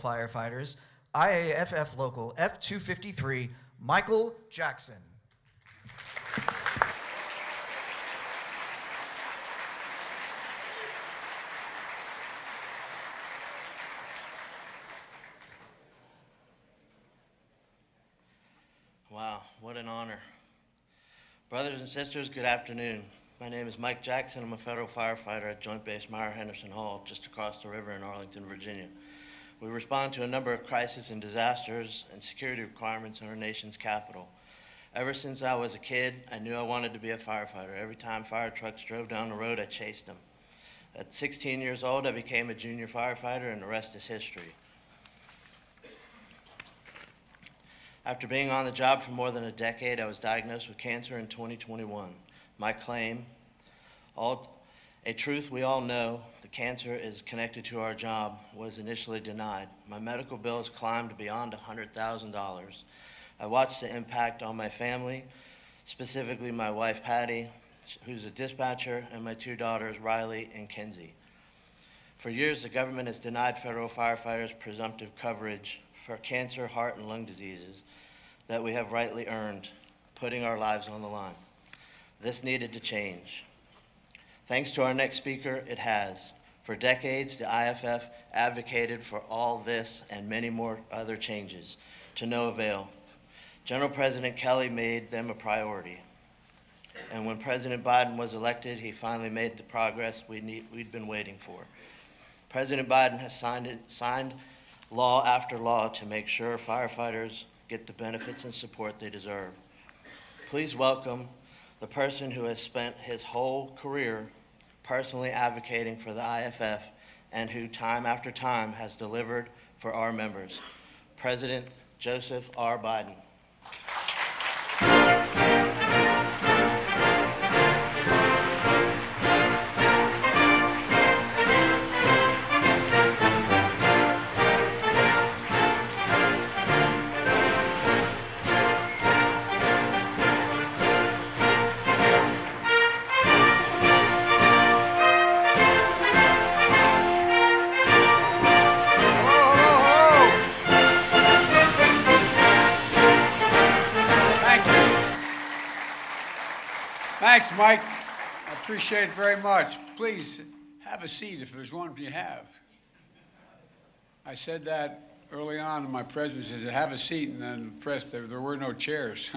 firefighters, IAFF Local F253, Michael Jackson. Wow, what an honor. Brothers and sisters, good afternoon. My name is Mike Jackson. I'm a federal firefighter at Joint Base Meyer-Henderson Hall, just across the river in Arlington, Virginia. We respond to a number of crises and disasters and security requirements in our nation's capital. Ever since I was a kid, I knew I wanted to be a firefighter. Every time fire trucks drove down the road, I chased them. At 16 years old, I became a junior firefighter, and the rest is history. After being on the job for more than a decade, I was diagnosed with cancer in 2021. My claim, a truth we all know, the cancer is connected to our job, was initially denied. My medical bills climbed beyond $100,000. I watched the impact on my family, specifically my wife Patty, who's a dispatcher, and my two daughters Riley and Kenzie. For years, the government has denied federal firefighters presumptive coverage for cancer, heart, and lung diseases that we have rightly earned, putting our lives on the line. This needed to change. Thanks to our next speaker, it has. For decades, the IFF advocated for all this and many more other changes, to no avail. General President Kelly made them a priority. And when President Biden was elected, he finally made the progress we'd been waiting for. President Biden has signed law after law to make sure firefighters get the benefits and support they deserve. Please welcome the person who has spent his whole career personally advocating for the IFF and who time after time has delivered for our members, President Joseph R. Biden. Thanks, Mike. I appreciate it very much. Please have a seat if there's one you have. I said that early on in my presidency, have a seat, and then the press, there were no chairs.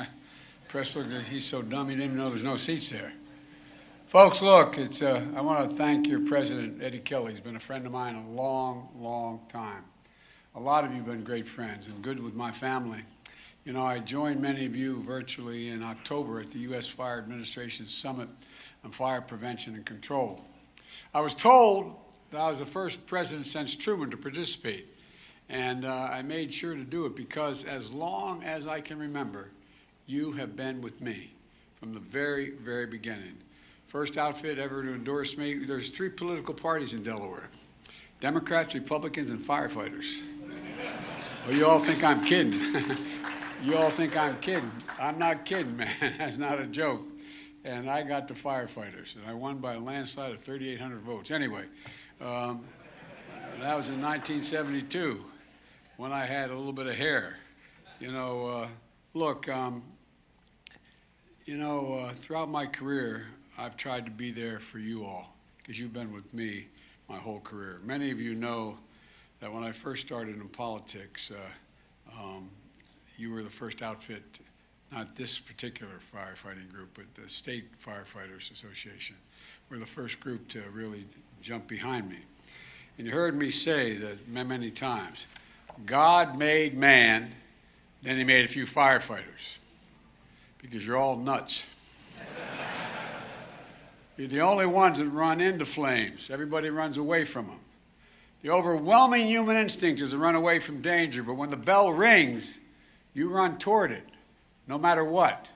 Press looked at it, he's so dumb he didn't even know there's no seats there. Folks, look, I want to thank your president, Eddie Kelly. He's been a friend of mine a long, long time. A lot of you have been great friends and good with my family. You know, I joined many of you virtually in October at the U.S. Fire Administration Summit on Fire Prevention and Control. I was told that I was the first president since Truman to participate, and I made sure to do it because as long as I can remember, you have been with me from the very, very beginning. First outfit ever to endorse me. There's 3 political parties in Delaware: Democrats, Republicans, and firefighters. Well, you all think I'm kidding. You all think I'm kidding. I'm not kidding, man. That's not a joke. And I got the firefighters, and I won by a landslide of 3,800 votes. Anyway, that was in 1972 when I had a little bit of hair. You know, look, throughout my career, I've tried to be there for you all because you've been with me my whole career. Many of you know that when I first started in politics, you were the first outfit, not this particular firefighting group, but the State Firefighters Association. We're the first group to really jump behind me. And you heard me say that many times, God made man, then he made a few firefighters, because you're all nuts. You're the only ones that run into flames. Everybody runs away from them. The overwhelming human instinct is to run away from danger, but when the bell rings, you run toward it, no matter what.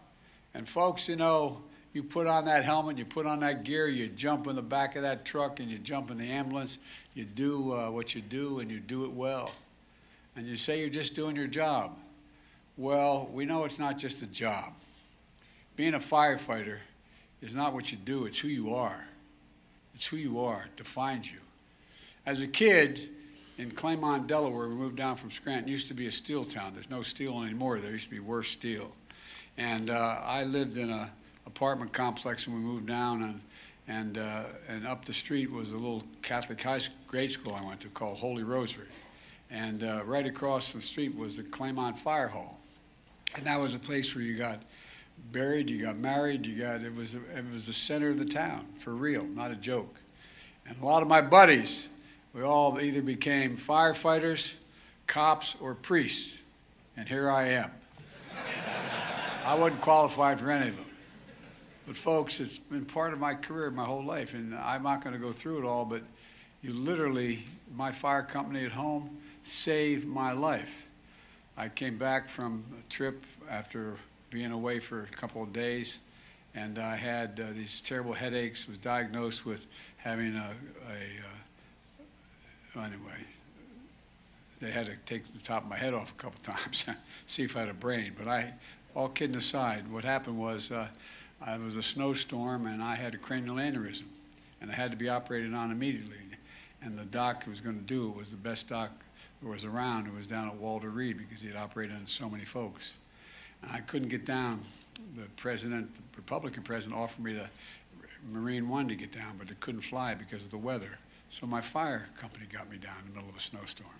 And folks, you know, you put on that helmet, you put on that gear, you jump in the back of that truck and you jump in the ambulance, you do what you do and you do it well. And you say you're just doing your job. Well, we know it's not just a job. Being a firefighter is not what you do, it's who you are. It's who you are, it defines you. As a kid, in Claymont, Delaware. We moved down from Scranton. It used to be a steel town. There's no steel anymore. There used to be worse steel. And I lived in an apartment complex when we moved down, and up the street was a little Catholic grade school I went to called Holy Rosary. And right across the street was the Claymont Fire Hall. And that was a place where you got buried, you got married, it was the center of the town, for real, not a joke. And a lot of my buddies, we all either became firefighters, cops, or priests. And here I am. I wasn't qualified for any of them. But folks, it's been part of my career my whole life, and I'm not going to go through it all, but you literally, my fire company at home, saved my life. I came back from a trip after being away for a couple of days, and I had these terrible headaches, was diagnosed with having anyway, they had to take the top of my head off a couple times, see if I had a brain. But all kidding aside, what happened was it was a snowstorm, and I had a cranial aneurysm, and I had to be operated on immediately. And the doc who was going to do it was the best doc there was around, who was down at Walter Reed, because he had operated on so many folks. And I couldn't get down. The Republican president, offered me the Marine One to get down, but it couldn't fly because of the weather. So my fire company got me down in the middle of a snowstorm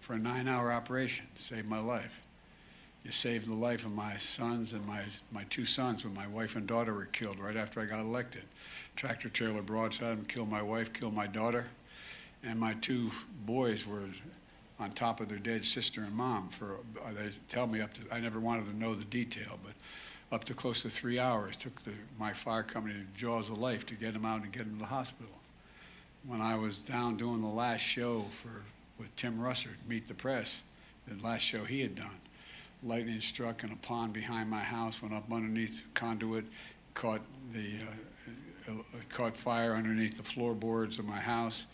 for a 9-hour operation. Saved my life. You saved the life of my sons and my 2 sons when my wife and daughter were killed right after I got elected. Tractor trailer broadside them, killed my wife, killed my daughter, and my 2 boys were on top of their dead sister and mom for, they tell me I never wanted to know the detail, but up to close to 3 hours took my fire company to jaws of life to get them out and get them to the hospital. When I was down doing the last show with Tim Russert, Meet the Press, the last show he had done, lightning struck in a pond behind my house, went up underneath conduit, caught fire underneath the floorboards of my house.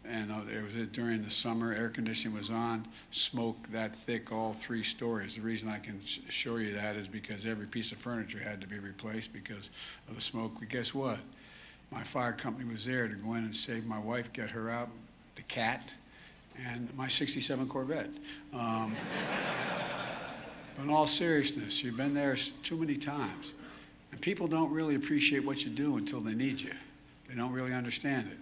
And it was during the summer, air conditioning was on, smoke that thick, all 3 stories. The reason I can show you that is because every piece of furniture had to be replaced because of the smoke. But guess what? My fire company was there to go in and save my wife, get her out, the cat, and my 67 Corvette. But in all seriousness, you've been there too many times. And people don't really appreciate what you do until they need you. They don't really understand it.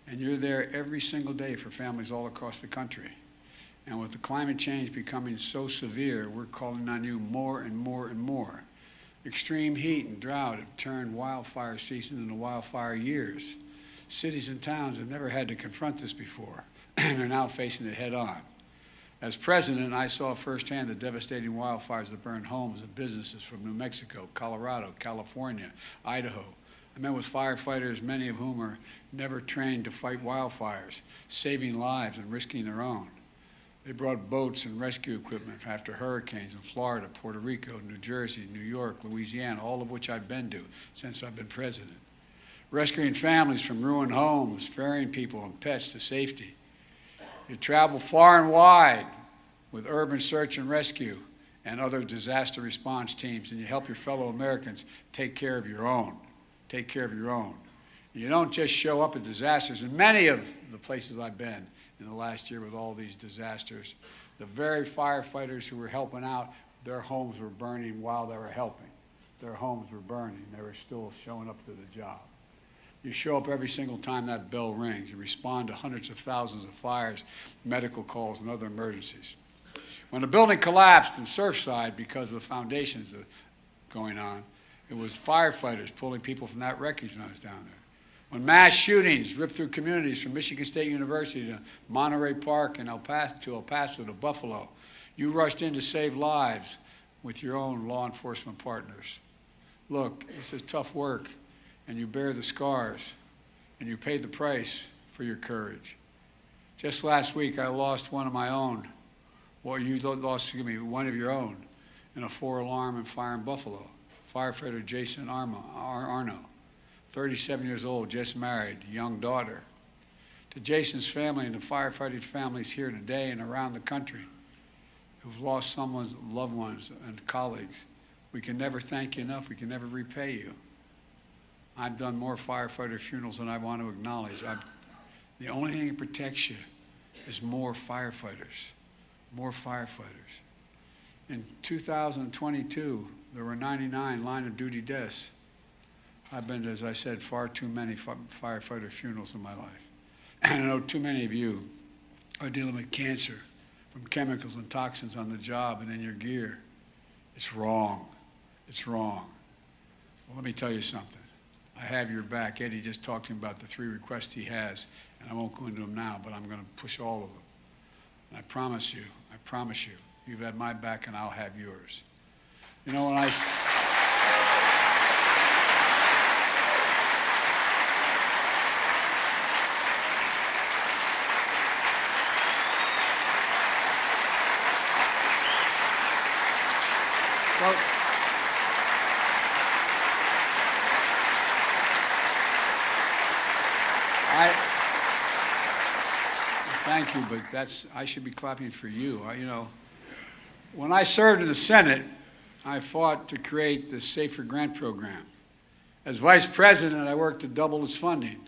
And you're there every single day for families all across the country. And with the climate change becoming so severe, we're calling on you more and more and more. Extreme heat and drought have turned wildfire season into wildfire years. Cities and towns have never had to confront this before, and are now facing it head on. As president, I saw firsthand the devastating wildfires that burned homes and businesses from New Mexico, Colorado, California, Idaho. I met with firefighters, many of whom are never trained to fight wildfires, saving lives and risking their own. They brought boats and rescue equipment after hurricanes in Florida, Puerto Rico, New Jersey, New York, Louisiana, all of which I've been to since I've been president. Rescuing families from ruined homes, ferrying people and pets to safety. You travel far and wide with urban search and rescue and other disaster response teams, and you help your fellow Americans take care of your own. Take care of your own. You don't just show up at disasters. In many of the places I've been in the last year with all these disasters, the very firefighters who were helping out, their homes were burning while they were helping. Their homes were burning. They were still showing up to the job. You show up every single time that bell rings. You respond to hundreds of thousands of fires, medical calls, and other emergencies. When the building collapsed in Surfside because of the foundations going on, it was firefighters pulling people from that wreckage when I was down there. When mass shootings ripped through communities from Michigan State University to Monterey Park and El Paso to Buffalo, you rushed in to save lives with your own law enforcement partners. Look, this is tough work, and you bear the scars, and you paid the price for your courage. Just last week, I lost one of my own. Well, you lost, one of your own in a 4-alarm and fire in Buffalo. Firefighter Jason Arno, 37 years old, just married, young daughter. To Jason's family and the firefighting families here today and around the country who've lost someone's loved ones and colleagues, we can never thank you enough. We can never repay you. I've done more firefighter funerals than I want to acknowledge. The only thing that protects you is more firefighters. More firefighters. In 2022, there were 99 line-of-duty deaths. I've been to, as I said, far too many firefighter funerals in my life. And I know too many of you are dealing with cancer from chemicals and toxins on the job and in your gear. It's wrong. It's wrong. Well, let me tell you something. I have your back. Eddie just talked to him about the 3 requests he has, and I won't go into them now, but I'm going to push all of them. And I promise you, you've had my back and I'll have yours. You know, when thank you, but I should be clapping for you. You know, when I served in the Senate, I fought to create the Safer Grant Program. As Vice President, I worked to double its funding.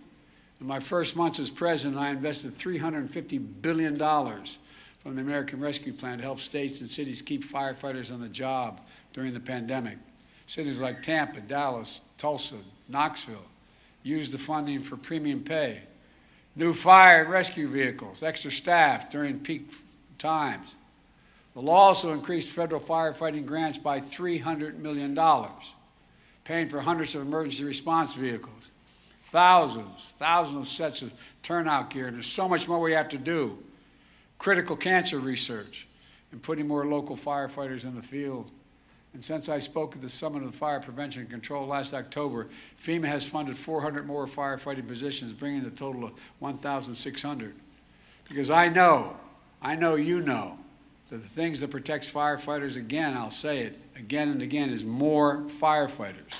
In my first months as President, I invested $350 billion from the American Rescue Plan to help states and cities keep firefighters on the job during the pandemic. Cities like Tampa, Dallas, Tulsa, Knoxville used the funding for premium pay, new fire and rescue vehicles, extra staff during peak times. The law also increased federal firefighting grants by $300 million, paying for hundreds of emergency response vehicles, thousands of sets of turnout gear, and there's so much more we have to do. Critical cancer research, and putting more local firefighters in the field. And since I spoke at the Summit of Fire Prevention and Control last October, FEMA has funded 400 more firefighting positions, bringing the total to 1,600. Because I know you know, that the things that protects firefighters, again, I'll say it again and again, is more firefighters.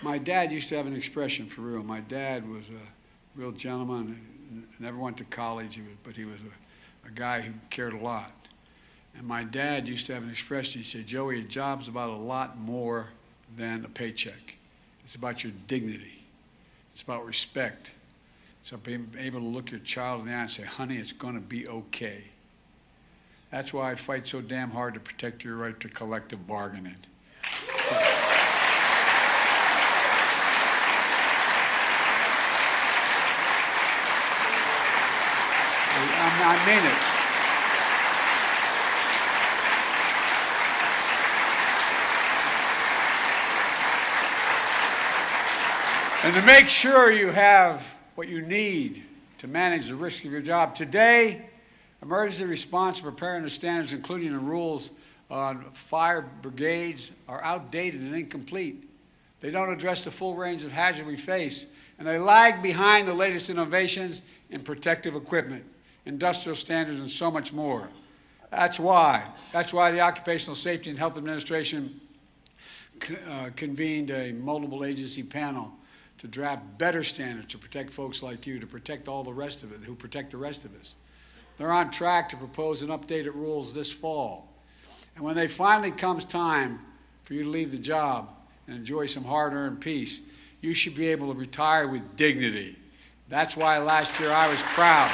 My dad used to have an expression for real. My dad was a real gentleman, never went to college, but he was a guy who cared a lot. And my dad used to have an expression. He said, "Joey, a job's about a lot more than a paycheck. It's about your dignity. It's about respect. It's about being able to look your child in the eye and say, honey, it's going to be okay." That's why I fight so damn hard to protect your right to collective bargaining. I mean it. And to make sure you have what you need to manage the risk of your job. Today, emergency response and preparedness standards, including the rules on fire brigades, are outdated and incomplete. They don't address the full range of hazards we face, and they lag behind the latest innovations in protective equipment, industrial standards, and so much more. That's why the Occupational Safety and Health Administration convened a multiple agency panel to draft better standards to protect folks like you, to protect all the rest of it, who protect the rest of us. They're on track to propose an updated rules this fall. And when they finally comes time for you to leave the job and enjoy some hard-earned peace, you should be able to retire with dignity. That's why last year I was proud.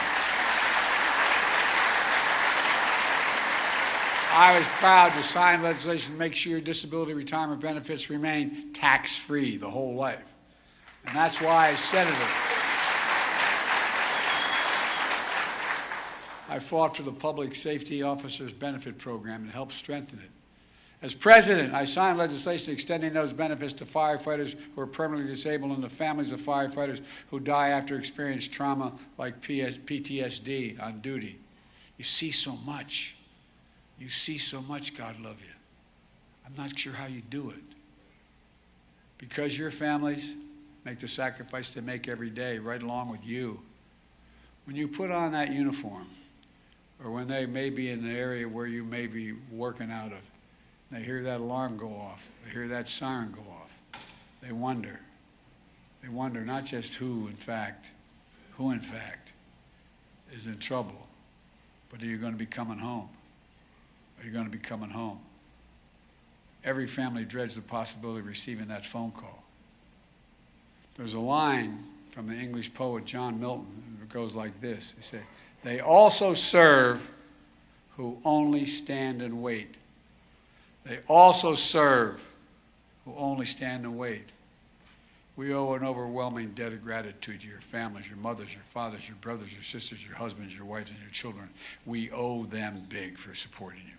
I was proud to sign legislation to make sure your disability retirement benefits remain tax-free the whole life. And that's why, as senator, I fought for the Public Safety Officers Benefit Program and helped strengthen it. As president, I signed legislation extending those benefits to firefighters who are permanently disabled and the families of firefighters who die after experiencing trauma like PTSD on duty. You see so much. You see so much, God love you. I'm not sure how you do it. Because your families make the sacrifice they make every day, right along with you. When you put on that uniform, or when they may be in the area where you may be working out of, they hear that alarm go off, they hear that siren go off, they wonder. They wonder not just who in fact is in trouble, but are you going to be coming home? Are you going to be coming home? every family dreads the possibility of receiving that phone call. There's a line from the English poet John Milton that goes like this. He said, "They also serve who only stand and wait." They also serve who only stand and wait. We owe an overwhelming debt of gratitude to your families, your mothers, your fathers, your brothers, your sisters, your husbands, your wives, and your children. We owe them big for supporting you.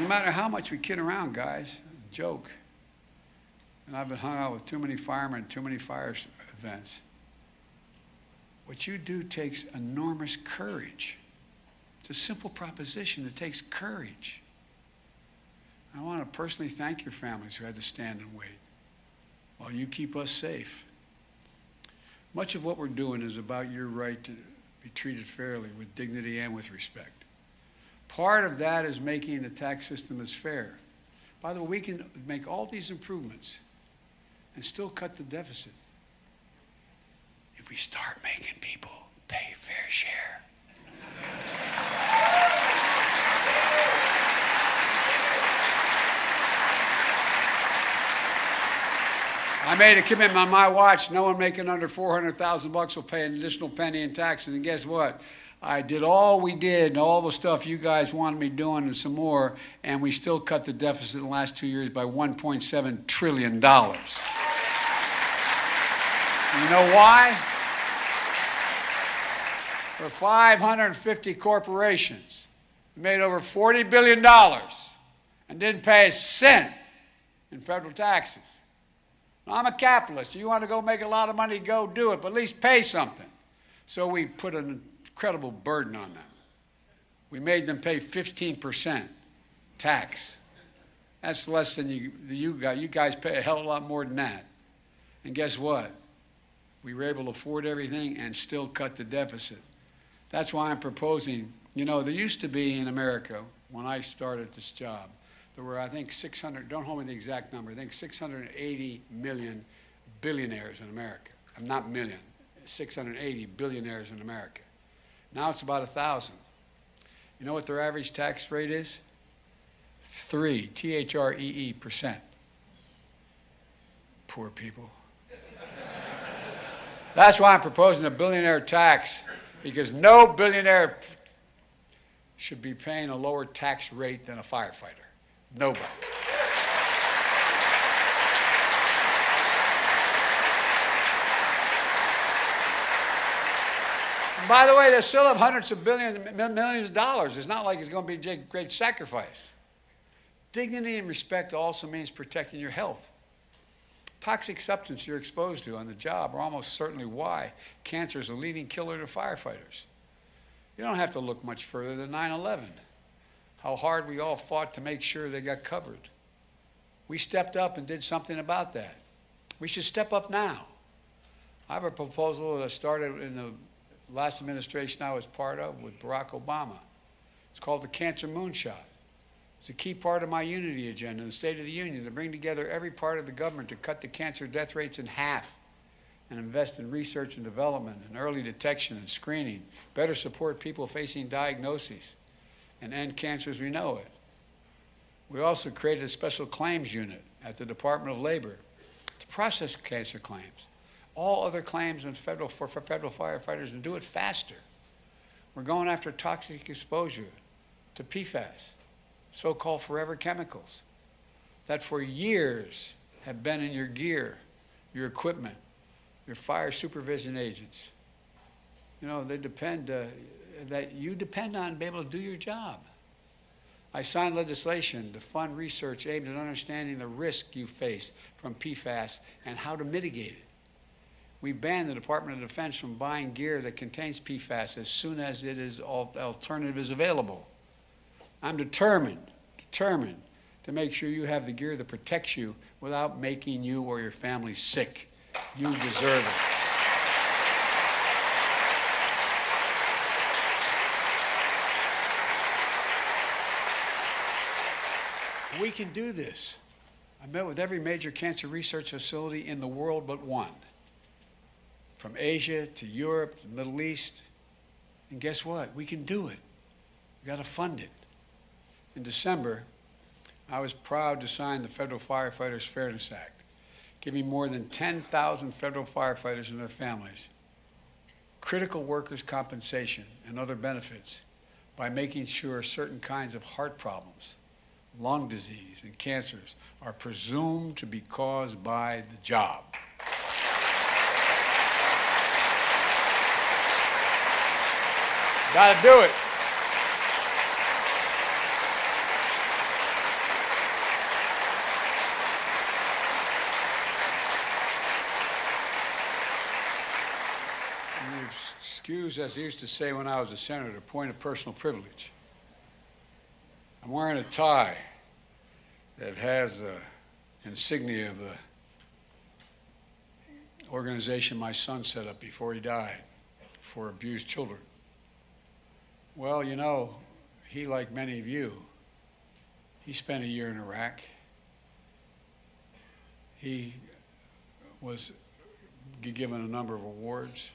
No matter how much we kid around, guys, joke, and I've been hung out with too many firemen, too many fire events, what you do takes enormous courage. It's a simple proposition. It takes courage. I want to personally thank your families who had to stand and wait while you keep us safe. Much of what we're doing is about your right to be treated fairly, with dignity and with respect. Part of that is making the tax system as fair. By the way, we can make all these improvements and still cut the deficit if we start making people pay fair share. I made a commitment on my watch. No one making under $400,000 will pay an additional penny in taxes. And guess what? I did all we did and all the stuff you guys wanted me doing and some more, and we still cut the deficit in the last 2 years by $1.7 trillion. You know why? For 550 corporations who made over $40 billion and didn't pay a cent in federal taxes. Now, I'm a capitalist. You want to go make a lot of money, go do it, but at least pay something. So we put an incredible burden on them. We made them pay 15% tax. That's less than you guys. You guys pay a hell of a lot more than that. And guess what? We were able to afford everything and still cut the deficit. That's why I'm proposing, you know, there used to be in America, when I started this job, there were, I think, 600, don't hold me the exact number, I think 680 million billionaires in America. Not million, 680 billionaires in America. Now it's about 1,000. You know what their average tax rate is? 3, T-H-R-E-E%. Poor people. That's why I'm proposing a billionaire tax, because no billionaire should be paying a lower tax rate than a firefighter. Nobody. By the way, they still have hundreds of millions of dollars. It's not like it's going to be a great sacrifice. Dignity and respect also means protecting your health. Toxic substances you're exposed to on the job are almost certainly why cancer is a leading killer to firefighters. You don't have to look much further than 9/11, how hard we all fought to make sure they got covered. We stepped up and did something about that. We should step up now. I have a proposal that started in the last administration I was part of with Barack Obama. It's called the Cancer Moonshot. It's a key part of my unity agenda in the State of the Union to bring together every part of the government to cut the cancer death rates in half and invest in research and development and early detection and screening, better support people facing diagnoses, and end cancer as we know it. We also created a special claims unit at the Department of Labor to process cancer claims, all other claims for federal firefighters, and do it faster. We're going after toxic exposure to PFAS, so-called forever chemicals, that for years have been in your gear, your equipment, your fire supervision agents. You know, they depend, that you depend on to be able to do your job. I signed legislation to fund research aimed at understanding the risk you face from PFAS and how to mitigate it. We banned the Department of Defense from buying gear that contains PFAS as soon as alternative is available. I'm determined to make sure you have the gear that protects you without making you or your family sick. You deserve it. We can do this. I met with every major cancer research facility in the world but one. from Asia to Europe, the Middle East. And guess what? We can do it. We got to fund it. In December, I was proud to sign the Federal Firefighters Fairness Act, giving more than 10,000 federal firefighters and their families critical workers' compensation and other benefits by making sure certain kinds of heart problems, lung disease, and cancers are presumed to be caused by the job. Got to do it. Excuse, as they used to say when I was a senator, point of personal privilege. I'm wearing a tie that has the insignia of the organization my son set up before he died for abused children. Well, you know, he, like many of you, he spent a year in Iraq. He was given a number of awards.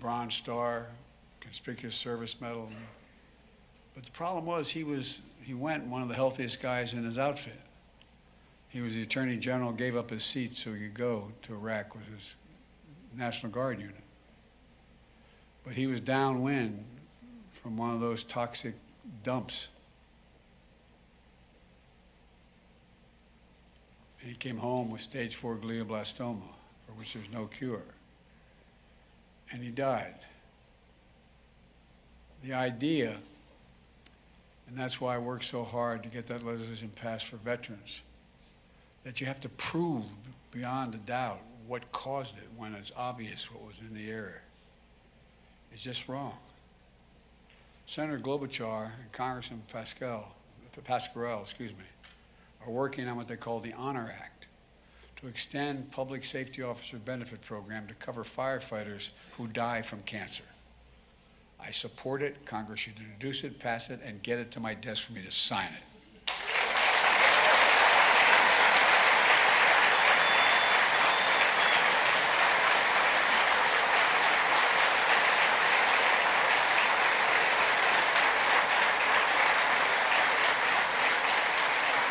Bronze Star, Conspicuous Service Medal. But the problem was he went one of the healthiest guys in his outfit. He was the Attorney General, gave up his seat so he could go to Iraq with his National Guard unit. But he was downwind from one of those toxic dumps. And he came home with stage 4 glioblastoma, for which there's no cure. And he died. The idea, and that's why I worked so hard to get that legislation passed for veterans, that you have to prove beyond a doubt what caused it when it's obvious what was in the air. It's just wrong. Senator Klobuchar and Congressman Pascrell, are working on what they call the Honor Act, to extend public safety officer benefit program to cover firefighters who die from cancer. I support it. Congress should introduce it, pass it, and get it to my desk for me to sign it.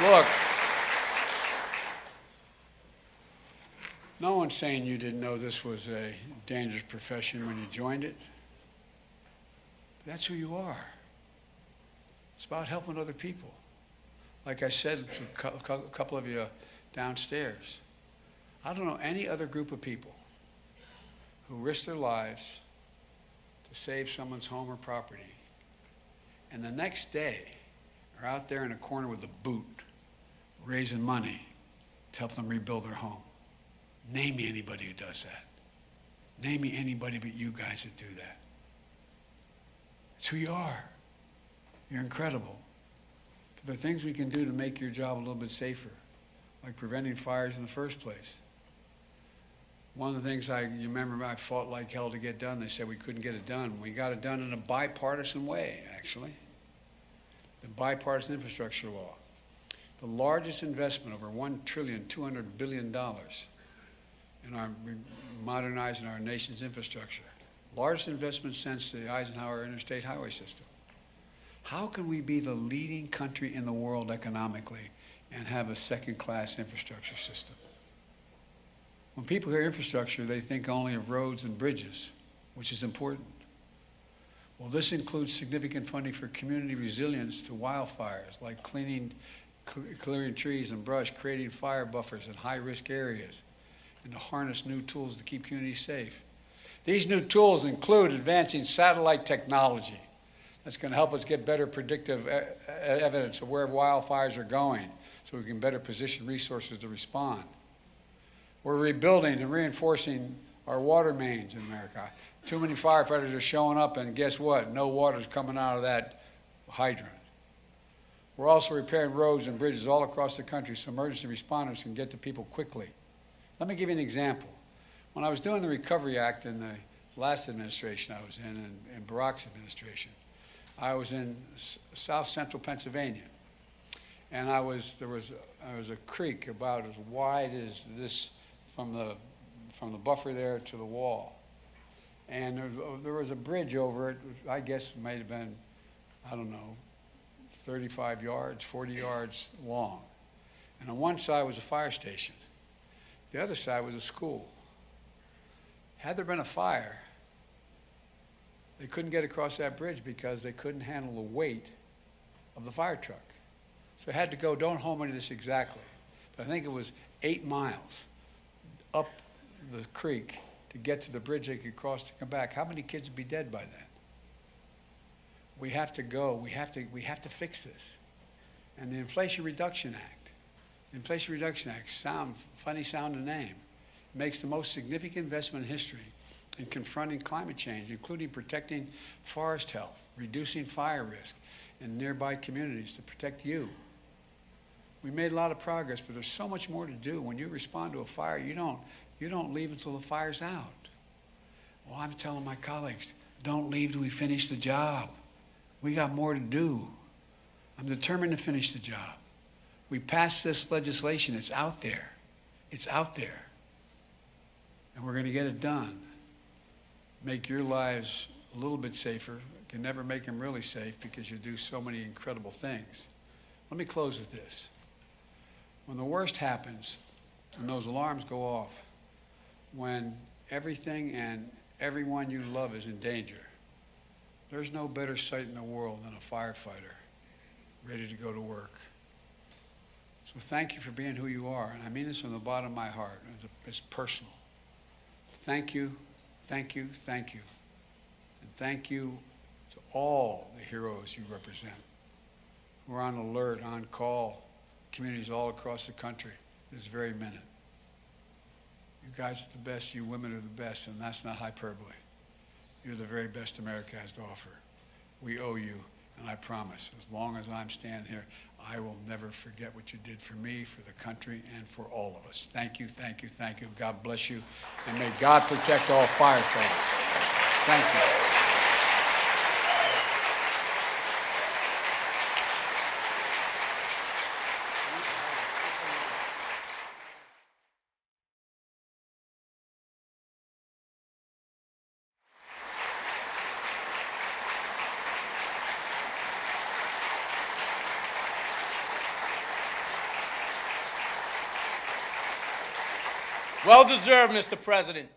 Look, no one's saying you didn't know this was a dangerous profession when you joined it. That's who you are. It's about helping other people. Like I said to a couple of you downstairs, I don't know any other group of people who risk their lives to save someone's home or property, and the next day are out there in a corner with a boot, raising money to help them rebuild their home. Name me anybody who does that. Name me anybody but you guys that do that. It's who you are. You're incredible. But there are things we can do to make your job a little bit safer, like preventing fires in the first place. One of the things you remember I fought like hell to get done. They said we couldn't get it done. We got it done in a bipartisan way, actually. The bipartisan infrastructure law. The largest investment, over $1.2 trillion in our modernizing our nation's infrastructure. Largest investment since the Eisenhower interstate highway system. How can we be the leading country in the world economically and have a second-class infrastructure system? When people hear infrastructure, they think only of roads and bridges, which is important. Well, this includes significant funding for community resilience to wildfires, like clearing trees and brush, creating fire buffers in high-risk areas, and to harness new tools to keep communities safe. These new tools include advancing satellite technology that's going to help us get better predictive evidence of where wildfires are going so we can better position resources to respond. We're rebuilding and reinforcing our water mains in America. Too many firefighters are showing up, and guess what? No water's coming out of that hydrant. We're also repairing roads and bridges all across the country so emergency responders can get to people quickly. Let me give you an example. When I was doing the Recovery Act in the last administration I was in Barack's administration, I was in south central Pennsylvania, and there was a creek about as wide as this from the from the buffer there to the wall. And there was a bridge over it, I guess it might have been, I don't know, 35 yards, 40 yards long. And on one side was a fire station. The other side was a school. Had there been a fire, they couldn't get across that bridge because they couldn't handle the weight of the fire truck. So they had to go, don't hold me to this exactly, but I think it was 8 miles up the creek to get to the bridge they could cross to come back. How many kids would be dead by then? We have to go. We have to fix this. And the Inflation Reduction Act, funny sounding name, makes the most significant investment in history in confronting climate change, including protecting forest health, reducing fire risk in nearby communities to protect you. We made a lot of progress, but there's so much more to do. When you respond to a fire, you don't leave until the fire's out. Well, I'm telling my colleagues, don't leave till we finish the job. We got more to do. I'm determined to finish the job. We passed this legislation. It's out there. It's out there. And we're going to get it done. Make your lives a little bit safer. Can never make them really safe because you do so many incredible things. Let me close with this. When the worst happens and those alarms go off, when everything and everyone you love is in danger, there's no better sight in the world than a firefighter ready to go to work. So thank you for being who you are, and I mean this from the bottom of my heart. It's personal. Thank you, thank you, thank you. And thank you to all the heroes you represent. We're on alert, on call, communities all across the country this very minute. You guys are the best, you women are the best, and that's not hyperbole. You're the very best America has to offer. We owe you, and I promise, as long as I'm standing here, I will never forget what you did for me, for the country, and for all of us. Thank you, thank you, thank you. God bless you, and may God protect all firefighters. Thank you. Well deserved, Mr. President.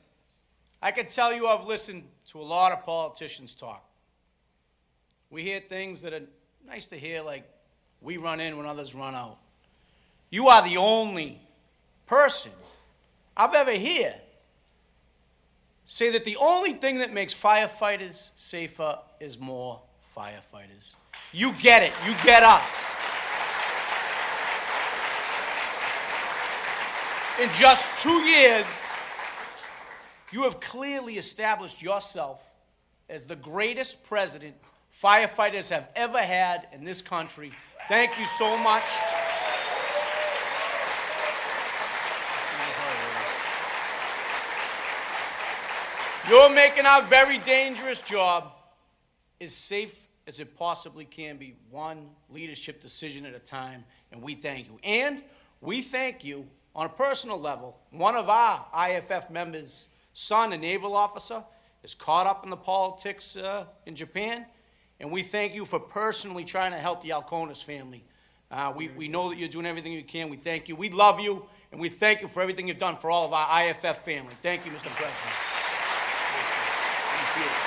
I can tell you I've listened to a lot of politicians talk. We hear things that are nice to hear, like we run in when others run out. You are the only person I've ever heard say that the only thing that makes firefighters safer is more firefighters. You get it. You get us. In just 2 years, you have clearly established yourself as the greatest president firefighters have ever had in this country. Thank you so much. You're making our very dangerous job as safe as it possibly can be, one leadership decision at a time, and we thank you. And we thank you on a personal level. One of our IFF members' son, a naval officer, is caught up in the politics in Japan, and we thank you for personally trying to help the Alconis family. We know that you're doing everything you can. We thank you. We love you, and we thank you for everything you've done for all of our IFF family. Thank you, Mr. President. Thank you.